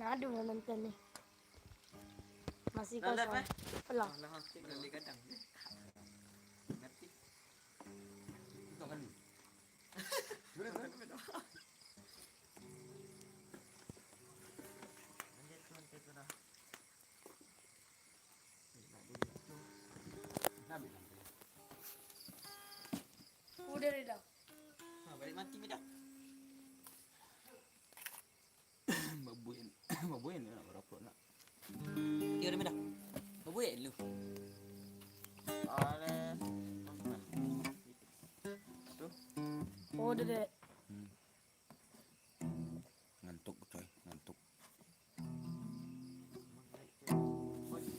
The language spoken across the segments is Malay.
Ada nak nonton ni. Masih Dah kosong. live, Pelang. Alah, beli kadang. Ngerti. Tak kan? Boleh kan? Lanjut tuan kita dah. Nabi sampai. Udah dah. Ha, balik mati mi dah. Babuin nak berapa nak? Ya dah mi dah. Berbuat lu. Ada. Tu. Oh, dah. Ngantuk coy, ngantuk.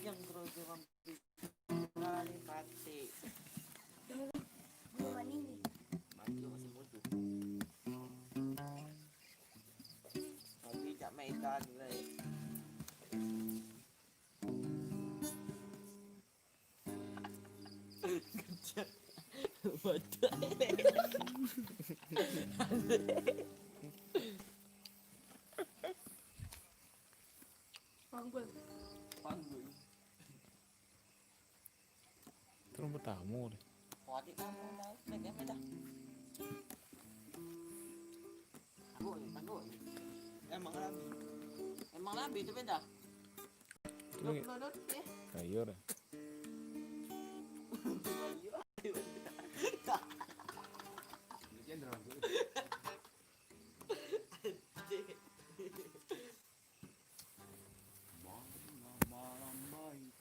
Yang terus dia mampu. Lari patik. Belum mandi ni. Mati masih bodoh. Tapi tak main ikan lagi. Kejap. Bodoh. Panggul. Panggul. Terus bertamu deh. Adik kamu dah. Lagi apa dah? Panggul. Emang labi. Emang labi tu beda. Terus Duduk eh. kayu deh. Dia drama tu. Malam baik.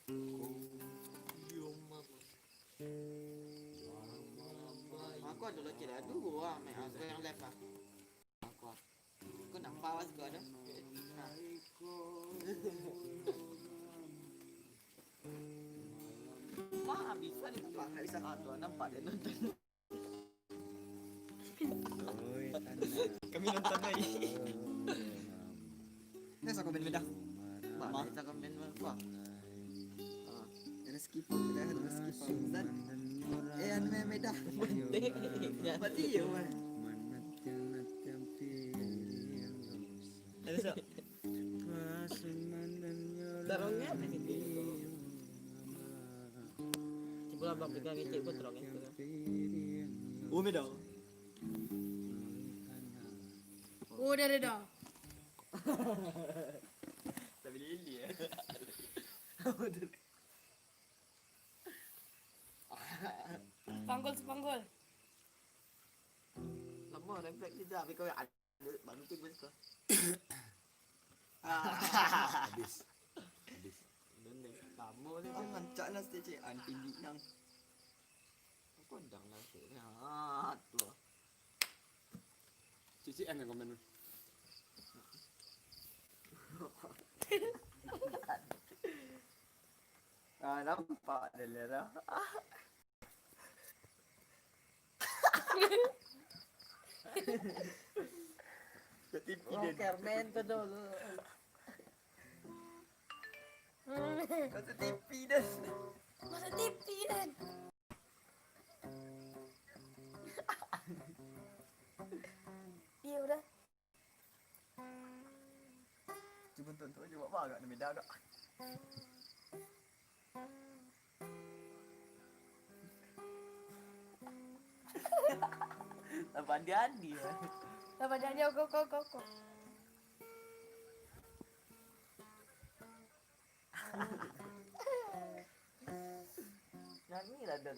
Aku ada lagi dah dua lah main aku yang left lah. Aku nak bawa juga dah. Wah, bisa ni nampak tak bisa. Ah, tu nampak dia nonton. Kami nonton lagi. Ni saya komen dah. Mak kita komen apa? Rezeki pun dah rezeki pun dan anu medah. Mati ya man. Ada so. Darongnya apa ni? Coba abang pegang kecil pun terong itu. Oh medah. Oh, dah. Tapi lili ya. Panggul. Lama refleks dia dah. Tapi kau ada baru tu bes kau. Habis. Nendeng. Lama ni. Ah, ngancak lah stage tinggi nang. Aku ndang lah stage. Ha, tu. Cici yang komen. Nampak dia lerah. Ketipi dia. Kermen tu dulu. Kau ketipi dah. Masa TV kan. Dia udah. Cuba tonton je buat agak ni dah agak. Nampak dia adi lah. Dapat dia kok. Nyanyi lah ada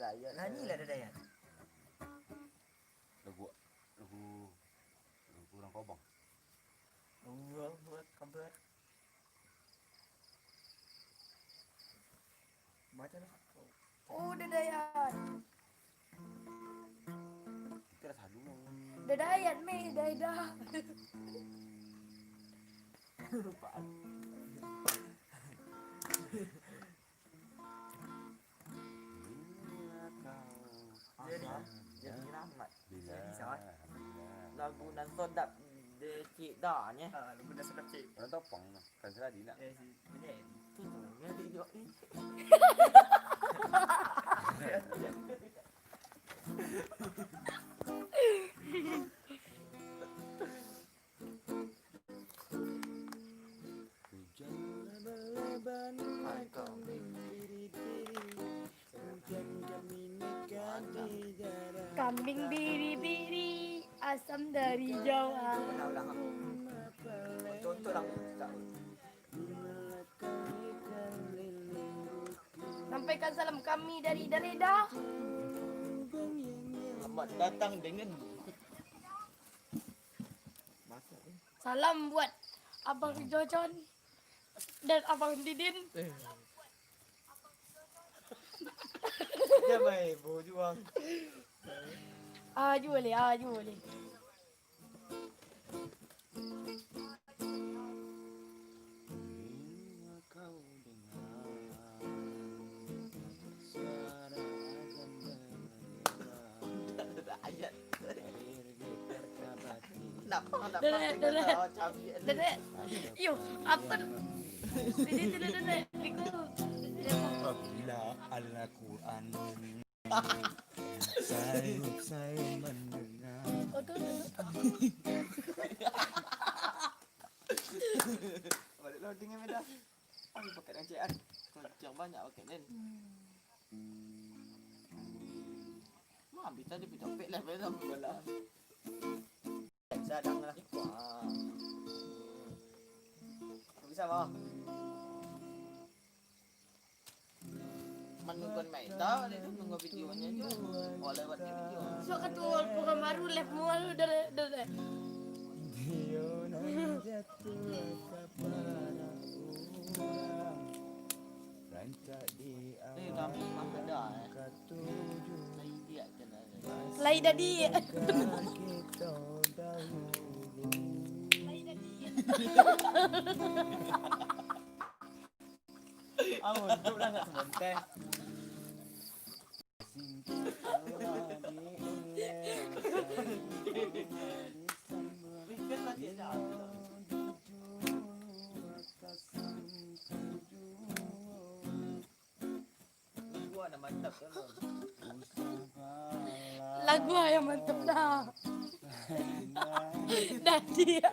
daya. Lagu orang kobang. Buat kabar. Baca lah. Oh, dah. Kita dah selalu mau. Dah dayat meh, dah. Lupaan. Jadi rahmat. Bila. Lagu nan sedap de cik dah nya. Lagu dah sedap cik. Orang topang lah. Kan seladi nak. Si Benet. Tu ngadi jawab ni. Kambing biri-biri, asam dari Jawa. Ulang aku. Contoh lah. Sampaikan salam kami dari Dareda. Selamat datang dengan masa ni. Salam buat Abang Jojon dan Abang Didin. Dia main berjuang. Aju boleh, aju boleh. Bila kau dengar suara azan bergema, Ayat. air diterkabati. Nampak Dedek. macam Dedek, yuk, apa? Dedek, ikut. Apabila Al-Quran sayup saya mendengar. Oh, tu. balik loading ni dah. Kami pakai rancaan. Yang banyak pakai ni. Ambil tadi pergi topik lah pada bola. Sadang lah. Wah. Bisa mah. Menunggu main dah, dia tu nunggu videonya je. Oh lewat video. So ketua program baru live mual dedek. Dia nak jatuh kepada orang rancak di Ni kami memang ada ketujuh. Lain dia kena. Lain tadi. Kita dahulu Lain tadi. Amun, duduk dah kat sebentar. Fikir lah dia dah. Gua nak mantap kan. Lagu yang mantap dah. Dah dia.